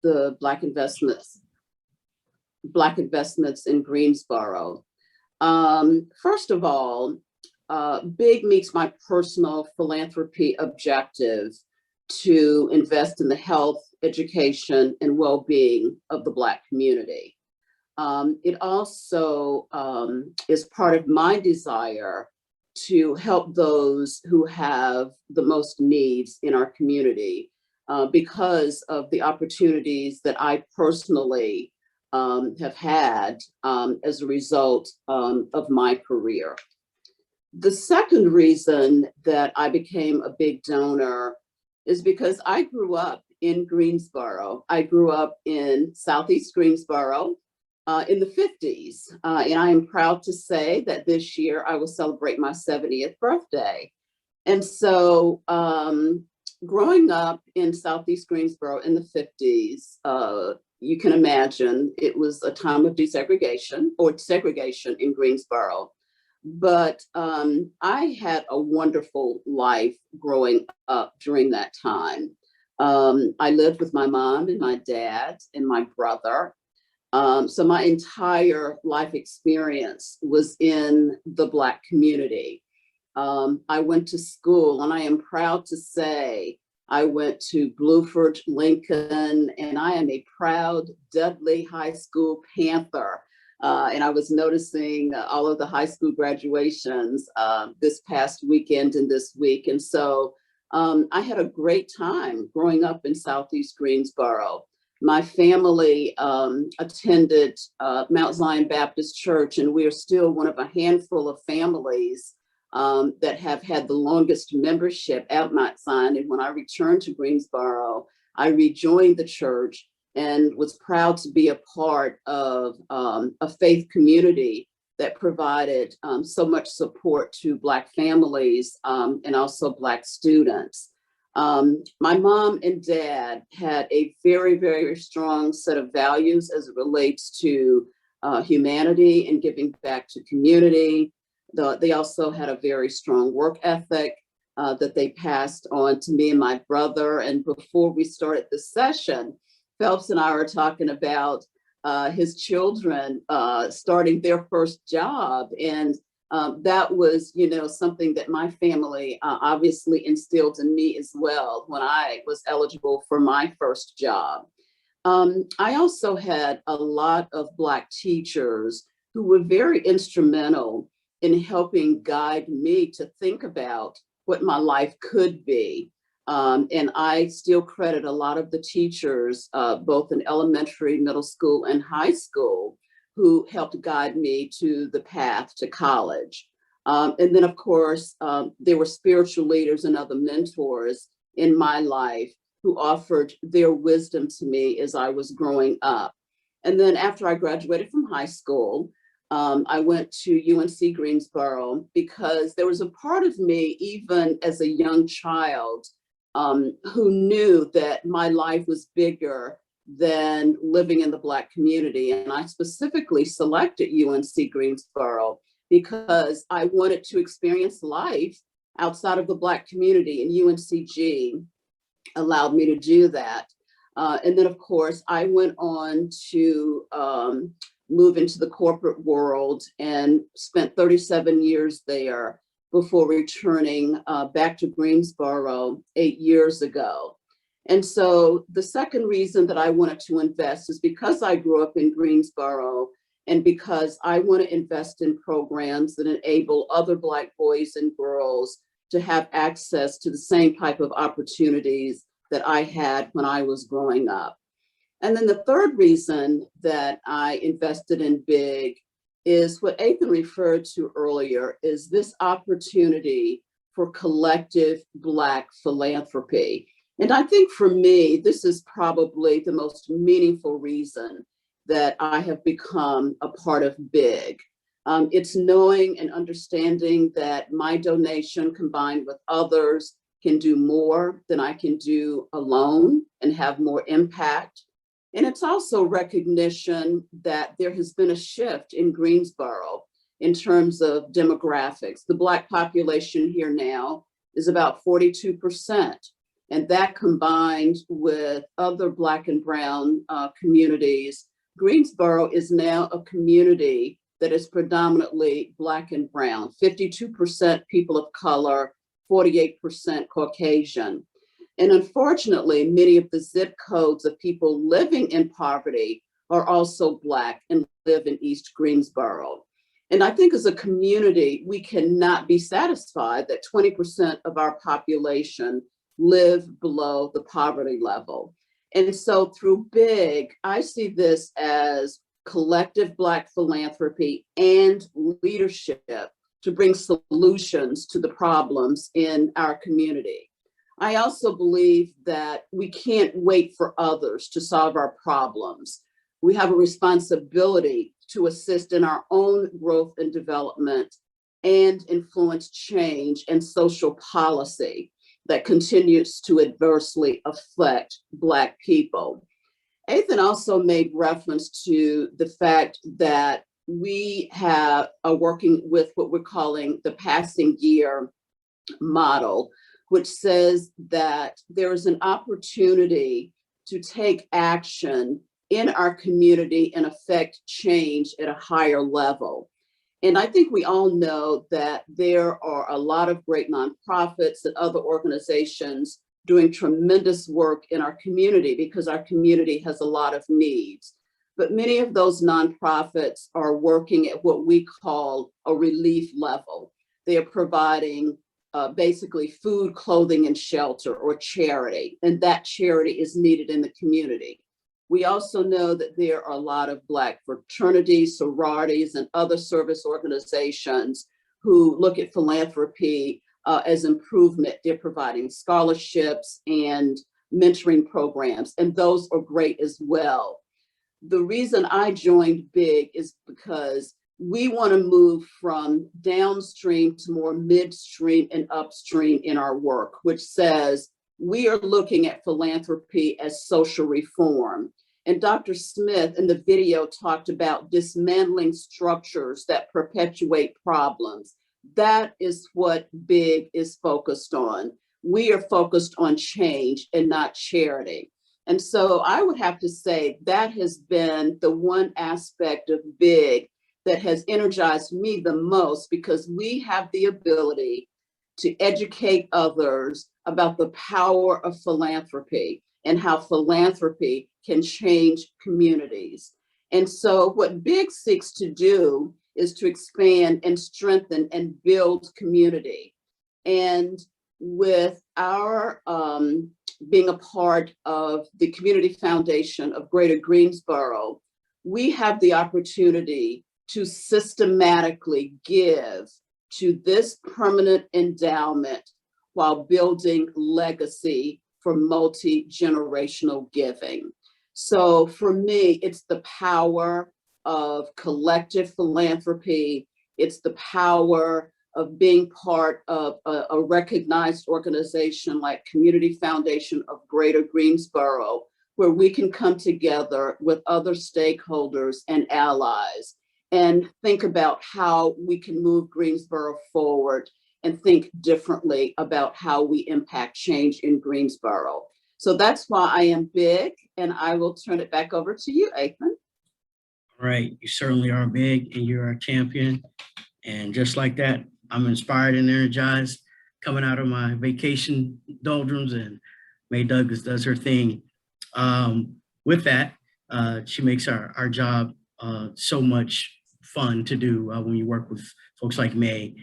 the Black investments in Greensboro. First of all, BIG meets my personal philanthropy objective to invest in the health, education, and well-being of the Black community. It also is part of my desire to help those who have the most needs in our community because of the opportunities that I personally have had as a result of my career. The second reason that I became a big donor is because I grew up in Greensboro. I grew up in Southeast Greensboro in the 50s. And I am proud to say that this year I will celebrate my 70th birthday. And so growing up in Southeast Greensboro in the 50s, you can imagine it was a time of desegregation or segregation in Greensboro. But I had a wonderful life growing up during that time. I lived with my mom and my dad and my brother. So my entire life experience was in the Black community. I went to school, and I am proud to say I went to Bluford, Lincoln, and I am a proud Dudley High School Panther. And I was noticing all of the high school graduations this past weekend and this week. And so I had a great time growing up in Southeast Greensboro. My family attended Mount Zion Baptist Church, and we are still one of a handful of families that have had the longest membership at Mount Zion. And when I returned to Greensboro, I rejoined the church and was proud to be a part of a faith community that provided so much support to Black families and also Black students. My mom and dad had a very, very strong set of values as it relates to humanity and giving back to community. They also had a very strong work ethic that they passed on to me and my brother. And before we started this session, Phelps and I were talking about his children starting their first job. And that was, something that my family obviously instilled in me as well when I was eligible for my first job. I also had a lot of Black teachers who were very instrumental in helping guide me to think about what my life could be. And I still credit a lot of the teachers, both in elementary, middle school, and high school, who helped guide me to the path to college. And then, of course, there were spiritual leaders and other mentors in my life who offered their wisdom to me as I was growing up. And then after I graduated from high school, I went to UNC Greensboro because there was a part of me, even as a young child, who knew that my life was bigger than living in the Black community. And I specifically selected UNC Greensboro because I wanted to experience life outside of the Black community, and UNCG allowed me to do that. And then, of course, I went on to move into the corporate world and spent 37 years there before returning back to Greensboro 8 years ago. And so the second reason that I wanted to invest is because I grew up in Greensboro and because I want to invest in programs that enable other Black boys and girls to have access to the same type of opportunities that I had when I was growing up. And then the third reason that I invested in BIG is what Athan referred to earlier, is this opportunity for collective Black philanthropy. And I think for me, this is probably the most meaningful reason that I have become a part of BIG. It's knowing and understanding that my donation combined with others can do more than I can do alone and have more impact. And it's also recognition that there has been a shift in Greensboro in terms of demographics. The Black population here now is about 42%. And that combined with other Black and Brown communities, Greensboro is now a community that is predominantly Black and Brown, 52% people of color, 48% Caucasian. And unfortunately, many of the zip codes of people living in poverty are also Black and live in East Greensboro. And I think as a community, we cannot be satisfied that 20% of our population live below the poverty level. And so through BIG, I see this as collective Black philanthropy and leadership to bring solutions to the problems in our community. I also believe that we can't wait for others to solve our problems. We have a responsibility to assist in our own growth and development and influence change and social policy that continues to adversely affect Black people. Athan also made reference to the fact that we are working with what we're calling the passing gear model, which says that there is an opportunity to take action in our community and affect change at a higher level. And I think we all know that there are a lot of great nonprofits and other organizations doing tremendous work in our community because our community has a lot of needs. But many of those nonprofits are working at what we call a relief level. They are providing basically food, clothing, and shelter, or charity, and that charity is needed in the community. We also know that there are a lot of Black fraternities, sororities, and other service organizations who look at philanthropy as improvement. They're providing scholarships and mentoring programs, and those are great as well. The reason I joined BIG is because we want to move from downstream to more midstream and upstream in our work, which says we are looking at philanthropy as social reform. And Dr. Smith in the video talked about dismantling structures that perpetuate problems. That is what BIG is focused on. We are focused on change and not charity. And so I would have to say that has been the one aspect of BIG that has energized me the most, because we have the ability to educate others about the power of philanthropy and how philanthropy can change communities. And so what BIG seeks to do is to expand and strengthen and build community. And with our being a part of the Community Foundation of Greater Greensboro, we have the opportunity to systematically give to this permanent endowment while building legacy for multi-generational giving. So for me, it's the power of collective philanthropy. It's the power of being part of a recognized organization like Community Foundation of Greater Greensboro, where we can come together with other stakeholders and allies and think about how we can move Greensboro forward and think differently about how we impact change in Greensboro. So that's why I am BIG, and I will turn it back over to you, Athan. All right, you certainly are BIG, and you're our champion. And just like that, I'm inspired and energized coming out of my vacation doldrums, and May Douglas does her thing. With that, she makes our job so much fun to do when you work with folks like May.